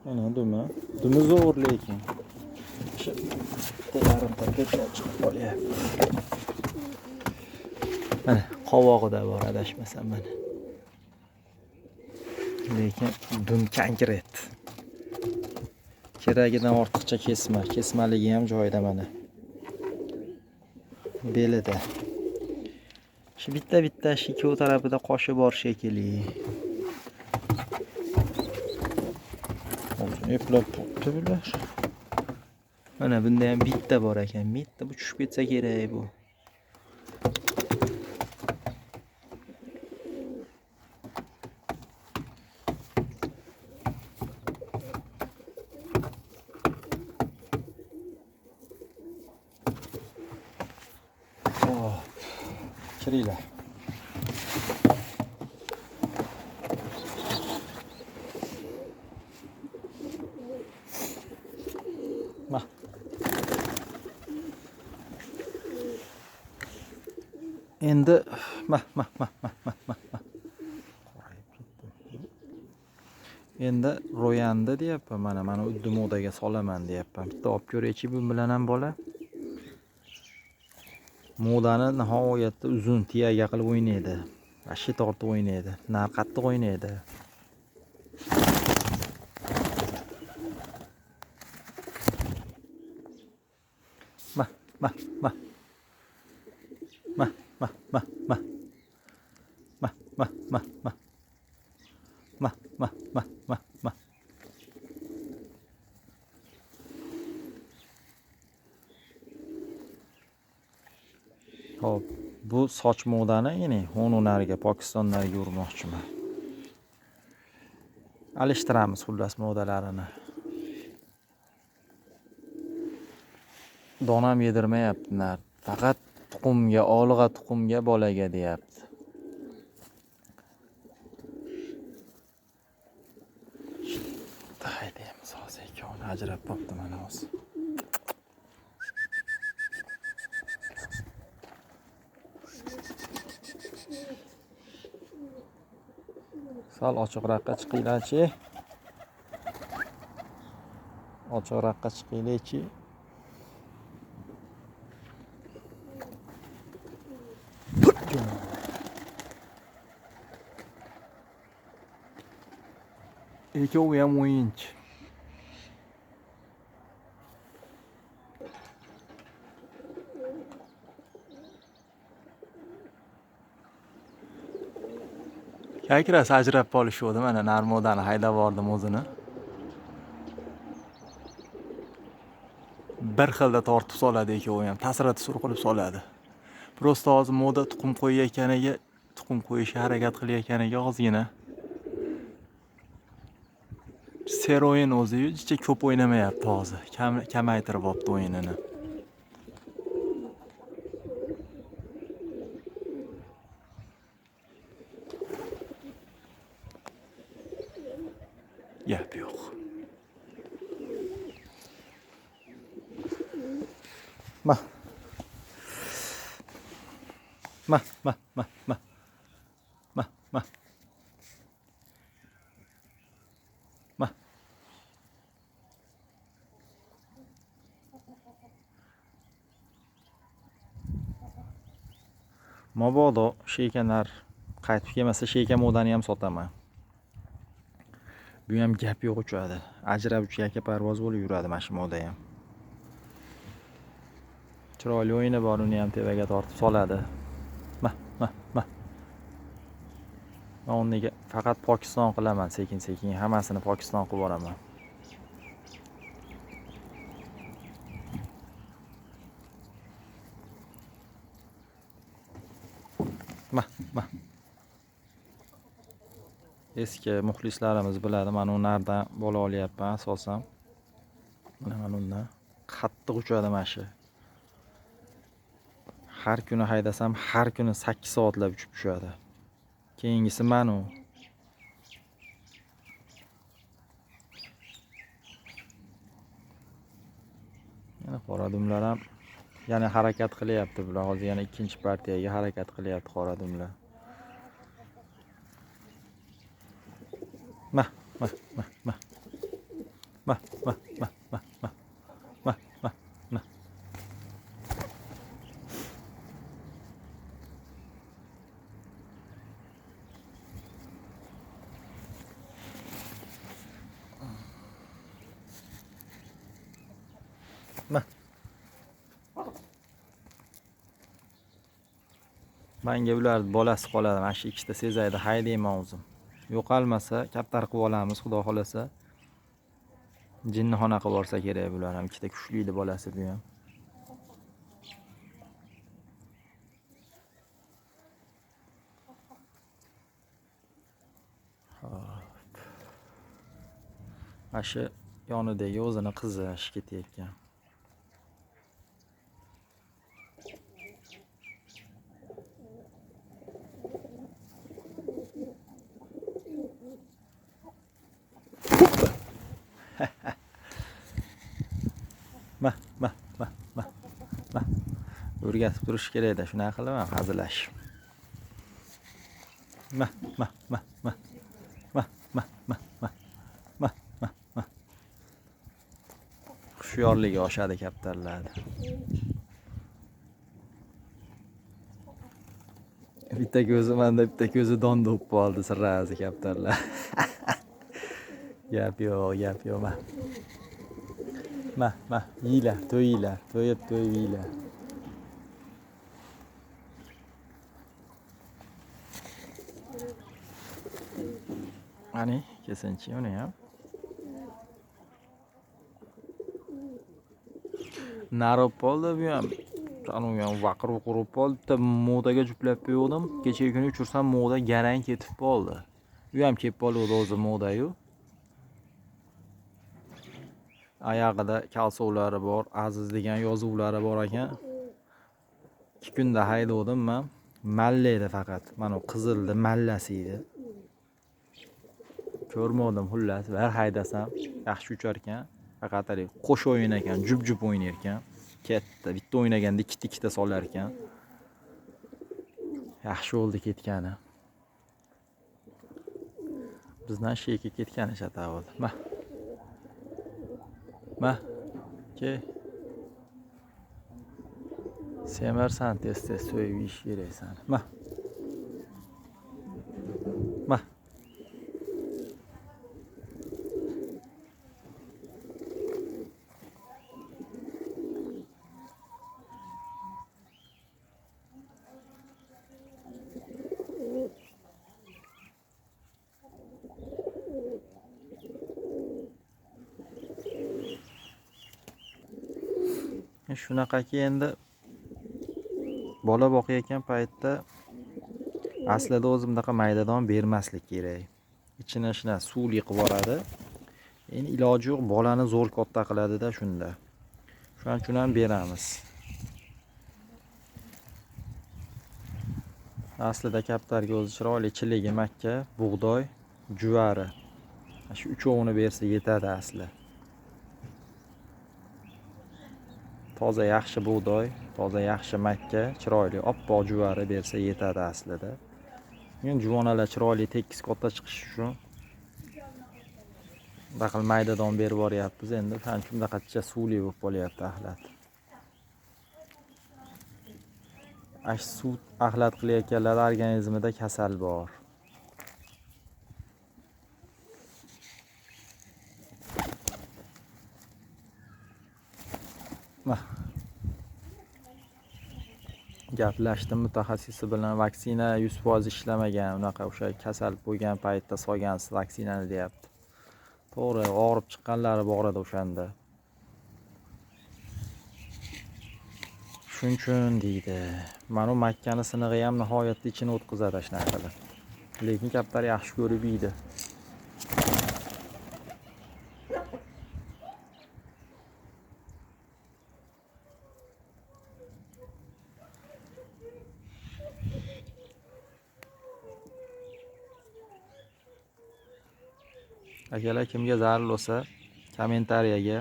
Mana dumi. Dumi zo'r lekin. Shu yarimta ketmoq chiqib qolyapti. Mana qovog'ida bor adashmasam mana. Lekin dum konkret. Keragidan ortiqcha kesmaligi ham joyida mana. Belida. Shu bitta shu ikkovi tarafida qoshi bor shekilli. Eplab turibdi bular. Mana bunda ham bitta bor ekan. Bitta bu tushib ketsa kerak bu. Oh, kiringlar. Ma. Endi ma. Endi ro'yandi deyapman. Mana uddi modaga solaman deyapman. Bitta olib ko'raychi bu bilan ham bola. Modani nihoyatda uzun tiyaga qilib o'ynaydi. Ashi tortib o'ynaydi. Nar qattiq o'ynaydi. Ma. Hop, bu soch modani ya'ni Honunarga, Pokistonlarga urmoqchiman. Alishtiramiz xullas modalarini. Donam yedirmayaptilar. Faqat tuxumga, olg'a tuxumga bolaga deyapti. Haydaymiz hozir ikkovini ajrab qopti mana hozir. Sal ochiqroqqa chiqinglarchi. Ochiqroqqa chiqinglarchi. Ikkovi ham o'yinchi. Kakras ajrab qolishdi mana Narmodani haydab bordim o'zini. Bir xilda tortib soladi ikkovi ham, tasir qilib soladi. Prosta hozir moda tuxum qo'yayotganiga, tuxum qo'yishga harakat qilayotganiga ozgina seroin o'zi uncha ko'p o'ynamayapti hozir. Kamaytirib olibdi o'yinini. Gap yo'q. Ma. Mabodo sheykanlar qaytib kelmasa sheyka modani ham sotaman. Bu ham gap yo'q uchadi. Ajrab uchga parvoz bo'lib yuradi mana shu moda ham. Chiroyli o'yini bor, uni ham tevaga tortib soladi. Ma. Men unga faqat Pokiston qilaman, sekin hammasini Pokiston qilib boraman. Ma. Eski muxlislarimiz biladi, men ulardan bola olyapman asosan. Mana undan qattiq uchadi mana shu. Har kuni haydasam, har kuni 8 soatlab uchib tushadi. Keyingisi manu. Yana qora dumlar ham yana harakat qilyapti bular. Hozir yana ikkinchi partiyaga harakat qilyapti qora dumlar. Ma. Ma. Menga ular bolasi qoladi. Mana shu ikkita sezaydi, haydayman o'zim. Yo'qolmasa, kaptar qilib olamiz, xudo xolasa. Jinnixona qilib borsa kerak bular ham. Ikkita kuchli bolasi bu ham. Mana shu yonidagi o'zini qizi ish ketayotgan. Ma. O'rgatib turish kerak-da, shunaqa qilaman, hazillashib. Ma. Hushyorligi oshadi kaptarlarda. Bitta ko'zi menda, bitta ko'zi donda bo'lib qoldi, sirrazi kaptarlar. Gap yo'q, ma, yeylar, to'yinglar, to'yib yeylar. Ani, kesinchi uni ham. Narib qoldi bu ham. Qanun ham vaqirib qurib qoldi. Bitta modaga juplab qo'ydim. Kecha kuni uchursam moda garang ketib qoldi. Bu ham kelib qoldi o'zi moda-yu. Oyog'ida kalsovlari bor, Aziz degan yozuvlari bor ekan. 2 kunda haydovdim men. Mallaydi faqat. Mana qizildi, mallasi edi. Ko'rmadim xullas, bir haydasam yaxshi uchar ekan. Faqat qo'sh o'yin ekan, jup o'ynar ekan. Katta, bitta o'ynaganda ikkita solar ekan. Yaxshi bo'ldi ketgani. Bizdan sheyga ketgani shata bo'ldi. Ma. Ke. Semersan tez so'yib ish keraksan. Ma. Shunaqaki endi bola boqayotgan paytda aslida o'zim bunaqa maydadon bermaslik kerak. Ichini shuna suvli qilib yuboradi. Endi iloji yo'q, bolani zo'r katta qiladi-da shunda. Shuning uchun ham beramiz. Aslida kaptarga o'zi chiroyli chiligi makka, bug'doy, juvari. Shu uchovini bersa yetadi asli. Toza yaxshi bug'doy, toza yaxshi makka, chiroyli oppoq juvari bersa yetadi aslida. Men juvonalar chiroyli tekis katta chiqish uchun bunaqal maydadon berib boryapmiz endi. Shuning uchun bunaqacha suvli bo'lib qolyapti axlat. Suv axlat qilayotganlar organizmida kasal bor. Gaplashdim mutaxassisi bilan, vaksina 100% ishlamagan, unaqa o'sha kasal bo'lgan paytda solgansiz vaksinani deyapti. To'g'ri, og'rib chiqqanlari bor edi o'shanda. Shuning uchun deydi. Mana bu makkani sinig'i ham nihoyatda ichini o'tkazadi shunaqa qilib. Lekin kaptar yaxshi ko'rib yeydi. Akalar kimga zarur bo'lsa, kommentariyaga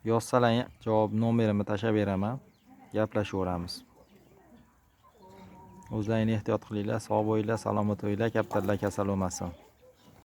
yozsalar, javob nomerimni tashlab beraman. Gaplashaveramiz. O'zlaringizni ehtiyot qilinglar, sog' bo'linglar, salomat bo'linglar, kaptarlar kasal bo'lmasin.